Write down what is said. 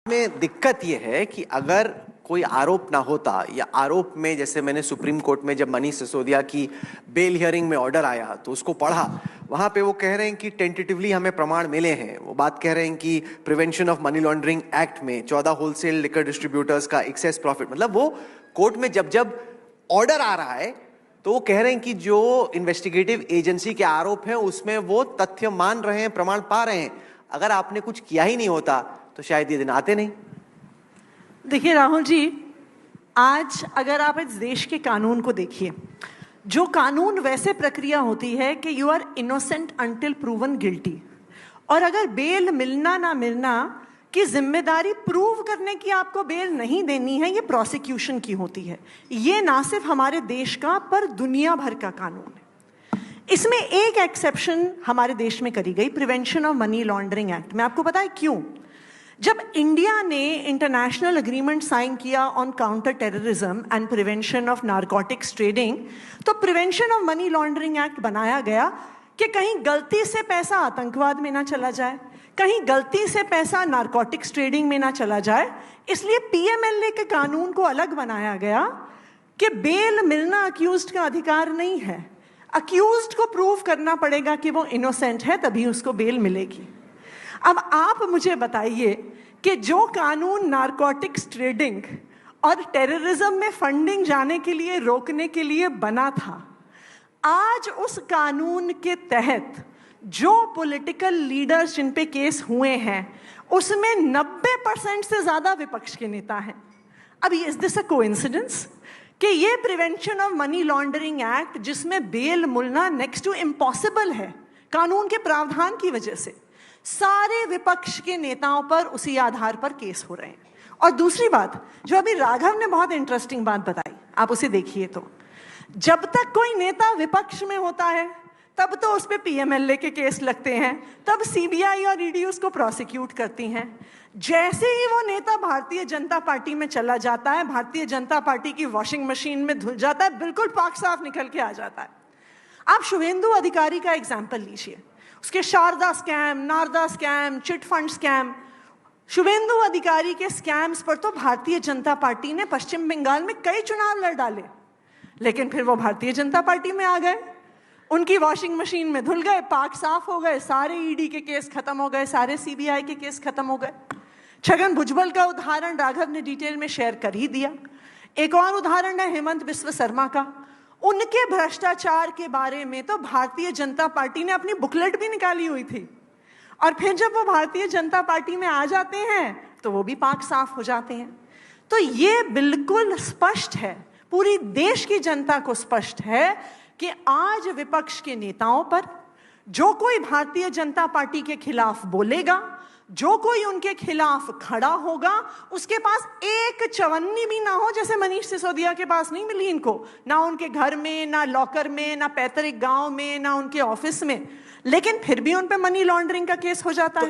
में दिक्कत यह है कि अगर कोई आरोप ना होता या आरोप में, जैसे मैंने सुप्रीम कोर्ट में जब मनीष सिसोदिया की बेल हियरिंग में ऑर्डर आया तो उसको पढ़ा, वहां पे वो कह रहे हैं कि टेंटेटिवली हमें प्रमाण मिले हैं। वो बात कह रहे हैं कि prevention of money laundering act में 14 होलसेल लिकर डिस्ट्रीब्यूटर्स का एक्सेस प्रॉफिट, मतलब वो कोर्ट में जब जब ऑर्डर आ रहा है तो वो कह रहे हैं कि जो इन्वेस्टिगेटिव एजेंसी के आरोप हैं उसमें वो तथ्य मान रहे हैं, प्रमाण पा रहे हैं। अगर आपने कुछ किया ही नहीं होता तो शायद ये दिन आते नहीं। देखिए राहुल जी, आज अगर आप इस देश के कानून को देखिए, जो कानून वैसे प्रक्रिया होती है कि you are innocent until proven guilty, और अगर बेल मिलना ना मिलना की जिम्मेदारी प्रूव करने की आपको बेल नहीं देनी है, ये प्रोसिक्यूशन की होती है। ये ना सिर्फ हमारे देश का पर दुनिया भर का कानून है। इसमें एक एक्सेप्शन हमारे देश में करी गई, prevention of money laundering act में। आपको पता है क्यों? जब इंडिया ने इंटरनेशनल एग्रीमेंट साइन किया on counter terrorism and prevention of narcotics trading, तो prevention of money laundering act बनाया गया कि कहीं गलती से पैसा आतंकवाद में ना चला जाए, कहीं गलती से पैसा नारकोटिक्स ट्रेडिंग में ना चला जाए। इसलिए पीएमएलए के कानून को अलग बनाया गया कि बेल मिलना अक्यूज्ड का अधिकार नहीं है। अक्यूज्ड को प्रूव करना पड़ेगा कि वो इनोसेंट है, तभी उसको बेल मिलेगी। अब आप मुझे बताइए कि जो कानून नारकोटिक्स ट्रेडिंग और टेररिज्म में फंडिंग जाने के लिए रोकने के लिए बना था, आज उस कानून के तहत जो पॉलिटिकल लीडर्स जिन पे केस हुए हैं उसमें 90% से ज्यादा विपक्ष के नेता हैं। अब इज दिस अ कोइंसिडेंस कि ये prevention of money laundering act, जिसमें बेल मिलना नेक्स्ट टू इम्पॉसिबल है कानून के प्रावधान की वजह से, सारे विपक्ष के नेताओं पर उसी आधार पर केस हो रहे हैं। और दूसरी बात, जो अभी राघव ने बहुत इंटरेस्टिंग बात बताई, आप उसे देखिए, तो जब तक कोई नेता विपक्ष में होता है तब तो उस पे पीएमएलए के केस लगते हैं, तब सीबीआई और ईडी उसको प्रोसिक्यूट करती हैं। जैसे ही वो नेता भारतीय जनता पार्टी में चला जाता है, भारतीय जनता पार्टी की वॉशिंग मशीन में धुल जाता है, बिल्कुल पाक साफ निकल के आ जाता है। आप शुभेंदु अधिकारी का एग्जाम्पल लीजिए, उसके Sharda scam, Narada scam, chit fund scam. Suvendu Adhikari के स्कैम्स पर तो भारतीय जनता पार्टी ने पश्चिम बंगाल में कई चुनाव लड़ डाले, लेकिन फिर वो भारतीय जनता पार्टी में आ गए, उनकी वॉशिंग मशीन में धुल गए, पाक साफ हो गए, सारे ईडी के केस खत्म हो गए, सारे सीबीआई के केस खत्म हो गए। छगन भुजबल का उदाहरण राघव ने डिटेल में शेयर कर ही दिया। एक और उदाहरण है हेमंत बिस्व शर्मा का। उनके भ्रष्टाचार के बारे में तो भारतीय जनता पार्टी ने अपनी बुकलेट भी निकाली हुई थी, और फिर जब वो भारतीय जनता पार्टी में आ जाते हैं तो वो भी पाक साफ हो जाते हैं। तो ये बिल्कुल स्पष्ट है, पूरी देश की जनता को स्पष्ट है कि आज विपक्ष के नेताओं पर, जो कोई भारतीय जनता पार्टी के खिलाफ बोलेगा, जो कोई उनके खिलाफ खड़ा होगा, उसके पास एक चवन्नी भी ना हो, जैसे मनीष सिसोदिया के पास नहीं मिली इनको, ना उनके घर में, ना लॉकर में, ना पैतृक गांव में, ना उनके ऑफिस में, लेकिन फिर भी उन पे मनी लॉन्ड्रिंग का केस हो जाता है।